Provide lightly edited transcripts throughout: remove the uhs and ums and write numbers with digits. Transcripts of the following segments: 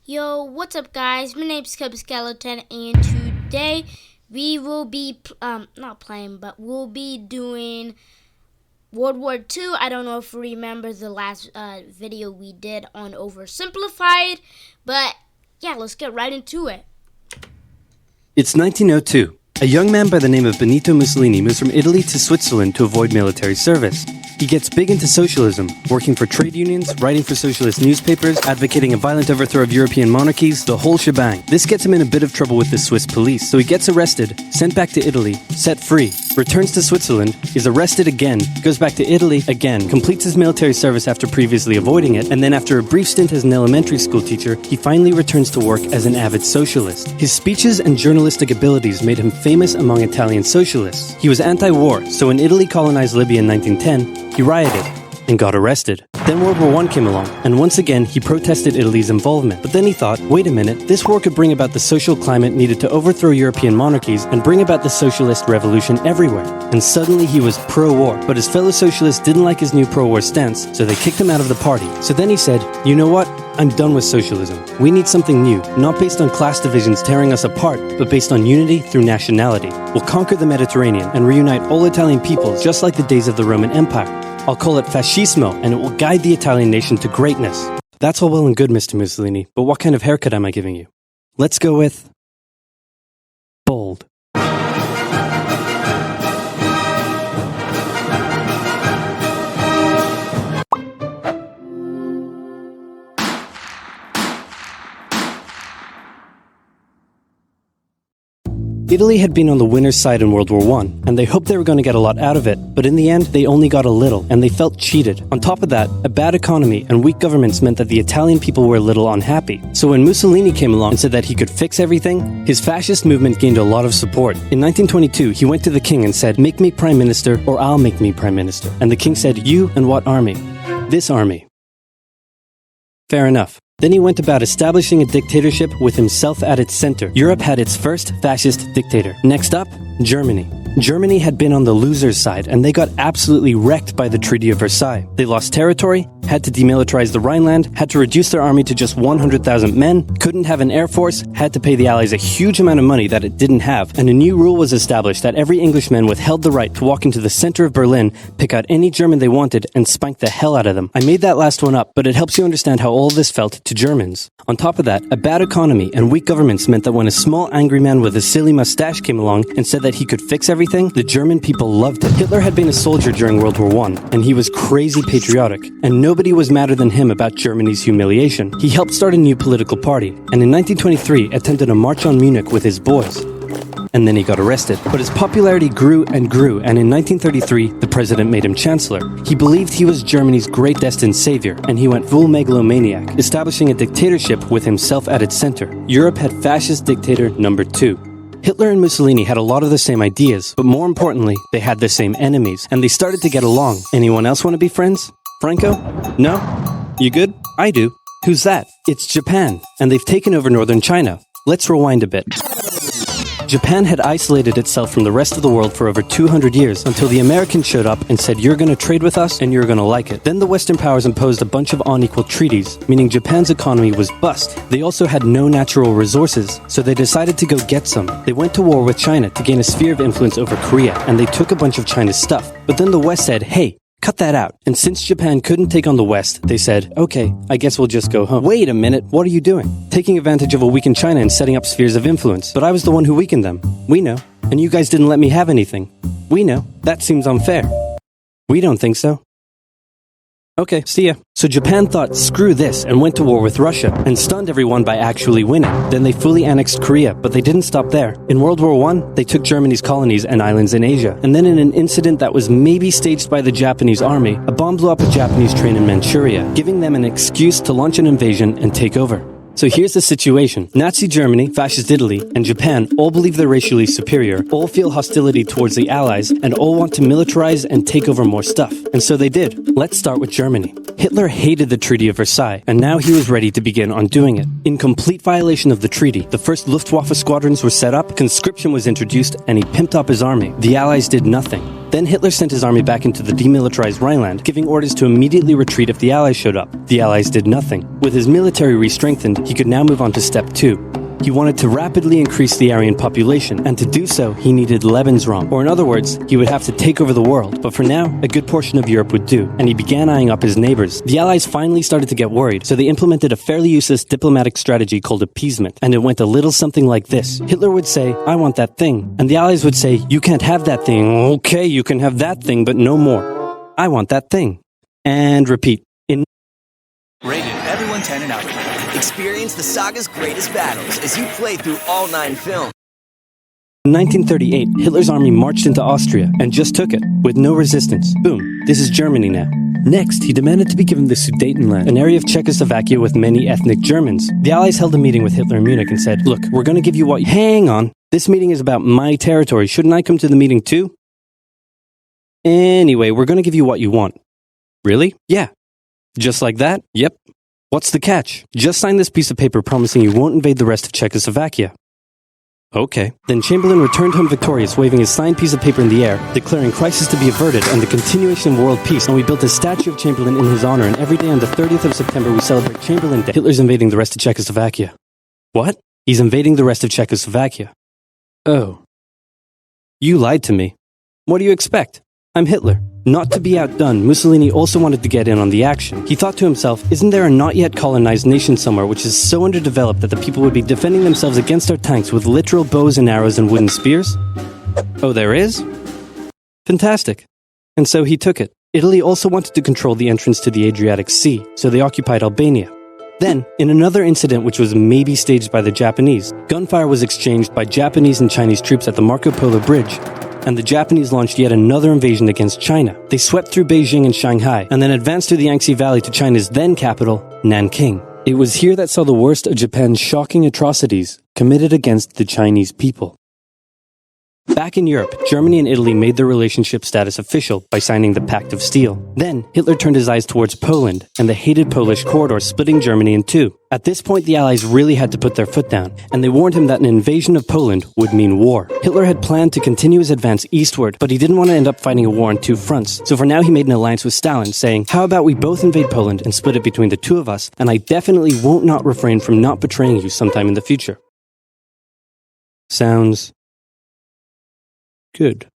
Yo, what's up guys? My name's Cub Skeleton and today we will be, not playing, but we'll be doing World War II. I don't know if you remember the last video we did on Oversimplified, but yeah, let's get right into it. It's 1902. A young man by the name of Benito Mussolini moves from Italy to Switzerland to avoid military service. He gets big into socialism, working for trade unions, writing for socialist newspapers, advocating a violent overthrow of European monarchies, the whole shebang. This gets him in a bit of trouble with the Swiss police, so he gets arrested, sent back to Italy, set free, returns to Switzerland, is arrested again, goes back to Italy again, completes his military service after previously avoiding it, and then after a brief stint as an elementary school teacher, he finally returns to work as an avid socialist. His speeches and journalistic abilities made him famous among Italian socialists. He was anti-war, so when Italy colonized Libya in 1910, he rioted and got arrested. Then World War I came along, and once again he protested Italy's involvement. But then he thought, wait a minute, this war could bring about the social climate needed to overthrow European monarchies and bring about the socialist revolution everywhere. And suddenly he was pro-war, but his fellow socialists didn't like his new pro-war stance, so they kicked him out of the party. So then he said, you know what? I'm done with socialism. We need something new, not based on class divisions tearing us apart, but based on unity through nationality. We'll conquer the Mediterranean and reunite all Italian peoples just like the days of the Roman Empire. I'll call it fascismo, and it will guide the Italian nation to greatness. That's all well and good, Mr. Mussolini, but what kind of haircut am I giving you? Let's go with bold. Italy had been on the winner's side in World War I, and they hoped they were going to get a lot out of it, but in the end, they only got a little, and they felt cheated. On top of that, a bad economy and weak governments meant that the Italian people were a little unhappy. So when Mussolini came along and said that he could fix everything, his fascist movement gained a lot of support. In 1922, he went to the king and said, make me prime minister or I'll make me prime minister. And the king said, you and what army? This army. Fair enough. Then he went about establishing a dictatorship with himself at its center. Europe had its first fascist dictator. Next up, Germany. Germany had been on the loser's side, and they got absolutely wrecked by the Treaty of Versailles. They lost territory, had to demilitarize the Rhineland, had to reduce their army to just 100,000 men, couldn't have an air force, had to pay the Allies a huge amount of money that it didn't have, and a new rule was established that every Englishman withheld the right to walk into the center of Berlin, pick out any German they wanted, and spank the hell out of them. I made that last one up, but it helps you understand how all this felt to Germans. On top of that, a bad economy and weak governments meant that when a small angry man with a silly mustache came along and said that he could fix everything, the German people loved it. Hitler had been a soldier during World War I, and he was crazy patriotic, and nobody was madder than him about Germany's humiliation. He helped start a new political party, and in 1923 attempted a march on Munich with his boys. And then he got arrested. But his popularity grew and grew, and in 1933, the president made him chancellor. He believed he was Germany's great destined savior, and he went full megalomaniac, establishing a dictatorship with himself at its center. Europe had fascist dictator number 2. Hitler and Mussolini had a lot of the same ideas, but more importantly, they had the same enemies, and they started to get along. Anyone else want to be friends? Franco? No? You good? I do. Who's that? It's Japan, and they've taken over northern China. Let's rewind a bit. Japan had isolated itself from the rest of the world for over 200 years until the Americans showed up and said, you're going to trade with us and you're going to like it. Then the Western powers imposed a bunch of unequal treaties, meaning Japan's economy was bust. They also had no natural resources, so they decided to go get some. They went to war with China to gain a sphere of influence over Korea, and they took a bunch of China's stuff. But then the West said, hey, cut that out. And since Japan couldn't take on the West, they said, okay, I guess we'll just go home. Wait a minute, what are you doing? Taking advantage of a weakened China and setting up spheres of influence. But I was the one who weakened them. We know. And you guys didn't let me have anything. We know. That seems unfair. We don't think so. Okay, see ya. So Japan thought, screw this, and went to war with Russia, and stunned everyone by actually winning. Then they fully annexed Korea, but they didn't stop there. In World War I, they took Germany's colonies and islands in Asia. And then in an incident that was maybe staged by the Japanese army, a bomb blew up a Japanese train in Manchuria, giving them an excuse to launch an invasion and take over. So here's the situation. Nazi Germany, Fascist Italy, and Japan all believe they're racially superior, all feel hostility towards the Allies, and all want to militarize and take over more stuff. And so they did. Let's start with Germany. Hitler hated the Treaty of Versailles, and now he was ready to begin undoing it. In complete violation of the treaty, the first Luftwaffe squadrons were set up, conscription was introduced, and he pimped up his army. The Allies did nothing. Then Hitler sent his army back into the demilitarized Rhineland, giving orders to immediately retreat if the Allies showed up. The Allies did nothing. With his military re-strengthened, he could now move on to step 2. He wanted to rapidly increase the Aryan population, and to do so, he needed Lebensraum, or in other words, he would have to take over the world. But for now, a good portion of Europe would do, and he began eyeing up his neighbors. The Allies finally started to get worried, so they implemented a fairly useless diplomatic strategy called appeasement, and it went a little something like this. Hitler would say, "I want that thing," and the Allies would say, "You can't have that thing." "Okay, you can have that thing, but no more." "I want that thing." And repeat. Rated everyone 10 and out. Experience the saga's greatest battles as you play through all 9 films. In 1938, Hitler's army marched into Austria and just took it, with no resistance. Boom, this is Germany now. Next, he demanded to be given the Sudetenland, an area of Czechoslovakia with many ethnic Germans. The Allies held a meeting with Hitler in Munich and said, "Look, we're going to give you what— Hang on, this meeting is about my territory. Shouldn't I come to the meeting too?" "Anyway, we're going to give you what you want." "Really?" "Yeah." "Just like that?" "Yep." "What's the catch?" "Just sign this piece of paper promising you won't invade the rest of Czechoslovakia." "Okay." Then Chamberlain returned home victorious, waving his signed piece of paper in the air, declaring crisis to be averted and the continuation of world peace, and we built a statue of Chamberlain in his honor, and every day on the 30th of September we celebrate Chamberlain Day. Hitler's invading the rest of Czechoslovakia. What? He's invading the rest of Czechoslovakia. Oh. You lied to me. What do you expect? I'm Hitler. Not to be outdone, Mussolini also wanted to get in on the action. He thought to himself, isn't there a not yet colonized nation somewhere which is so underdeveloped that the people would be defending themselves against our tanks with literal bows and arrows and wooden spears? Oh, there is? Fantastic. And so he took it. Italy also wanted to control the entrance to the Adriatic Sea, so they occupied Albania. Then, in another incident which was maybe staged by the Japanese, gunfire was exchanged by Japanese and Chinese troops at the Marco Polo Bridge, and the Japanese launched yet another invasion against China. They swept through Beijing and Shanghai, and then advanced through the Yangtze Valley to China's then capital, Nanking. It was here that saw the worst of Japan's shocking atrocities committed against the Chinese people. Back in Europe, Germany and Italy made their relationship status official by signing the Pact of Steel. Then, Hitler turned his eyes towards Poland and the hated Polish corridor, splitting Germany in two. At this point, the Allies really had to put their foot down, and they warned him that an invasion of Poland would mean war. Hitler had planned to continue his advance eastward, but he didn't want to end up fighting a war on two fronts. So for now, he made an alliance with Stalin, saying, how about we both invade Poland and split it between the two of us, and I definitely won't not refrain from not betraying you sometime in the future. Sounds good.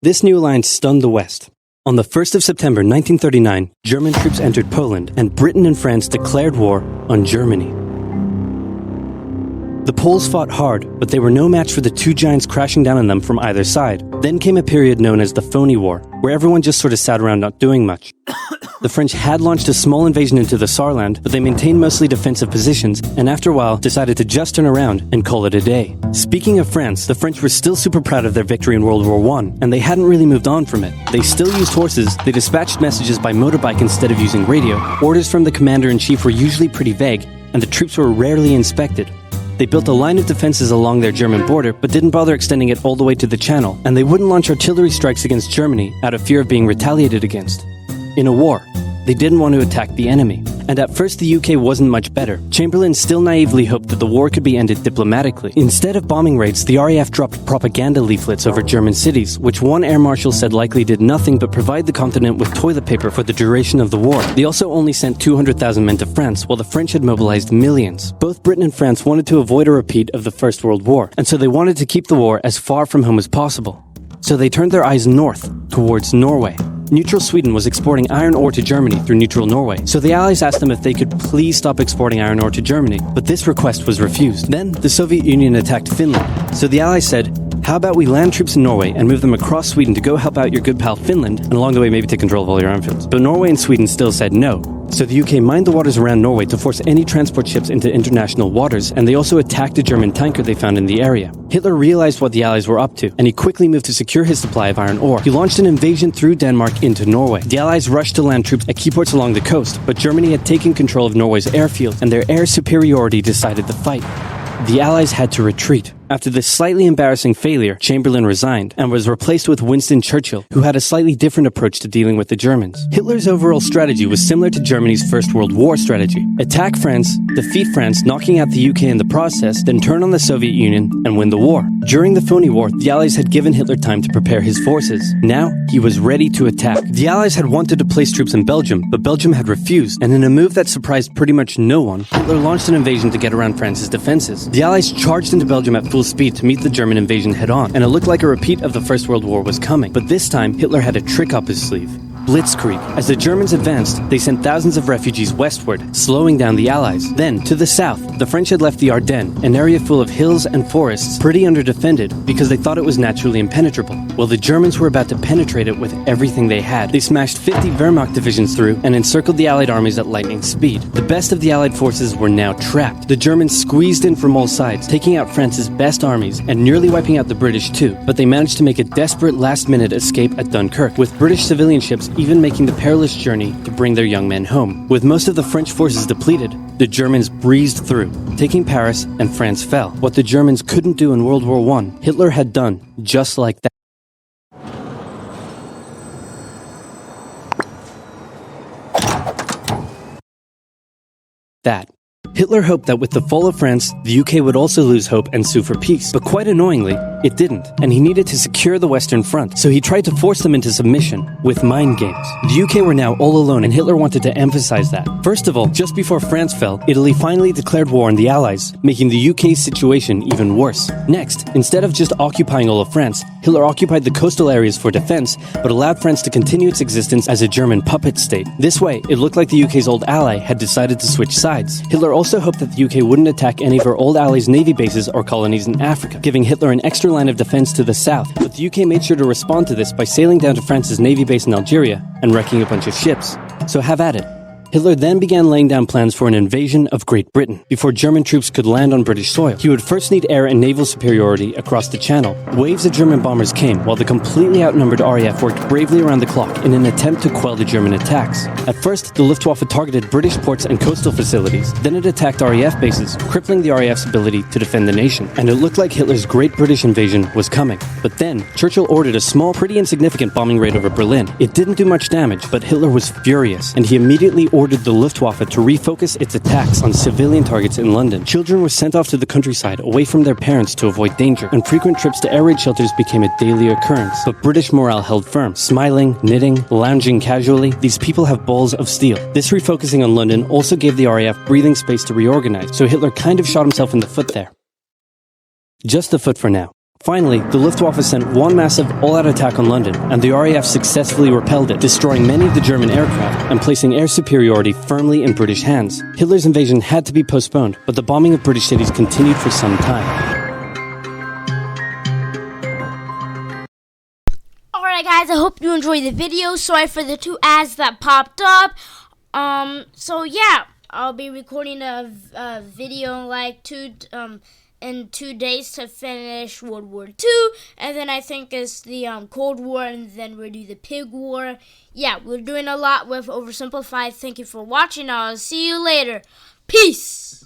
This new alliance stunned the West. On the 1st of September 1939, German troops entered Poland, and Britain and France declared war on Germany. The Poles fought hard, but they were no match for the two giants crashing down on them from either side. Then came a period known as the Phony War, where everyone just sort of sat around not doing much. The French had launched a small invasion into the Saarland, but they maintained mostly defensive positions, and after a while decided to just turn around and call it a day. Speaking of France, the French were still super proud of their victory in World War I, and they hadn't really moved on from it. They still used horses, they dispatched messages by motorbike instead of using radio, orders from the commander-in-chief were usually pretty vague, and the troops were rarely inspected. They built a line of defenses along their German border, but didn't bother extending it all the way to the Channel, and they wouldn't launch artillery strikes against Germany out of fear of being retaliated against. In a war, they didn't want to attack the enemy. And at first the UK wasn't much better. Chamberlain still naively hoped that the war could be ended diplomatically. Instead of bombing raids, the RAF dropped propaganda leaflets over German cities, which one air marshal said likely did nothing but provide the continent with toilet paper for the duration of the war. They also only sent 200,000 men to France, while the French had mobilized millions. Both Britain and France wanted to avoid a repeat of the First World War, and so they wanted to keep the war as far from home as possible. So they turned their eyes north, towards Norway. Neutral Sweden was exporting iron ore to Germany through neutral Norway, so the Allies asked them if they could please stop exporting iron ore to Germany, but this request was refused. Then, the Soviet Union attacked Finland, so the Allies said, how about we land troops in Norway and move them across Sweden to go help out your good pal Finland, and along the way maybe take control of all your arm fields. But Norway and Sweden still said no. So the UK mined the waters around Norway to force any transport ships into international waters, and they also attacked a German tanker they found in the area. Hitler realized what the Allies were up to, and he quickly moved to secure his supply of iron ore. He launched an invasion through Denmark into Norway. The Allies rushed to land troops at key ports along the coast, but Germany had taken control of Norway's airfield, and their air superiority decided the fight. The Allies had to retreat. After this slightly embarrassing failure, Chamberlain resigned and was replaced with Winston Churchill, who had a slightly different approach to dealing with the Germans. Hitler's overall strategy was similar to Germany's First World War strategy. Attack France, defeat France, knocking out the UK in the process, then turn on the Soviet Union and win the war. During the Phoney War, the Allies had given Hitler time to prepare his forces. Now, he was ready to attack. The Allies had wanted to place troops in Belgium, but Belgium had refused, and in a move that surprised pretty much no one, Hitler launched an invasion to get around France's defenses. The Allies charged into Belgium at full speed to meet the German invasion head-on, and it looked like a repeat of the First World War was coming. But this time, Hitler had a trick up his sleeve. Blitzkrieg. As the Germans advanced, they sent thousands of refugees westward, slowing down the Allies. Then, to the south, the French had left the Ardennes, an area full of hills and forests, pretty underdefended because they thought it was naturally impenetrable. While the Germans were about to penetrate it with everything they had. They smashed 50 Wehrmacht divisions through and encircled the Allied armies at lightning speed. The best of the Allied forces were now trapped. The Germans squeezed in from all sides, taking out France's best armies and nearly wiping out the British too. But they managed to make a desperate last-minute escape at Dunkirk, with British civilian ships even making the perilous journey to bring their young men home. With most of the French forces depleted, the Germans breezed through, taking Paris, and France fell. What the Germans couldn't do in World War I, Hitler had done just like that. Hitler hoped that with the fall of France, the UK would also lose hope and sue for peace. But quite annoyingly, it didn't, and he needed to secure the Western Front, so he tried to force them into submission with mind games. The UK were now all alone, and Hitler wanted to emphasize that. First of all, just before France fell, Italy finally declared war on the Allies, making the UK's situation even worse. Next, instead of just occupying all of France, Hitler occupied the coastal areas for defense, but allowed France to continue its existence as a German puppet state. This way, it looked like the UK's old ally had decided to switch sides. Hitler also hoped that the UK wouldn't attack any of her old allies' navy bases or colonies in Africa, giving Hitler an extra line of defense to the south. But the UK made sure to respond to this by sailing down to France's navy base in Algeria and wrecking a bunch of ships. So have at it. Hitler then began laying down plans for an invasion of Great Britain. Before German troops could land on British soil, he would first need air and naval superiority across the Channel. Waves of German bombers came, while the completely outnumbered RAF worked bravely around the clock in an attempt to quell the German attacks. At first, the Luftwaffe targeted British ports and coastal facilities. Then it attacked RAF bases, crippling the RAF's ability to defend the nation. And it looked like Hitler's Great British invasion was coming. But then, Churchill ordered a small, pretty insignificant bombing raid over Berlin. It didn't do much damage, but Hitler was furious, and he immediately ordered the Luftwaffe to refocus its attacks on civilian targets in London. Children were sent off to the countryside away from their parents to avoid danger, and frequent trips to air raid shelters became a daily occurrence. But British morale held firm. Smiling, knitting, lounging casually, these people have balls of steel. This refocusing on London also gave the RAF breathing space to reorganize, so Hitler kind of shot himself in the foot there. Just the foot for now. Finally, the Luftwaffe sent one massive all-out attack on London, and the RAF successfully repelled it, destroying many of the German aircraft and placing air superiority firmly in British hands. Hitler's invasion had to be postponed, but the bombing of British cities continued for some time. Alright guys, I hope you enjoyed the video. Sorry for the 2 ads that popped up. So yeah, I'll be recording a video in like in 2 days to finish World War II, and then I think it's the Cold War, and then we'll do the Pig War. Yeah, we're doing a lot with Oversimplified. Thank you for watching. I'll see you later. Peace!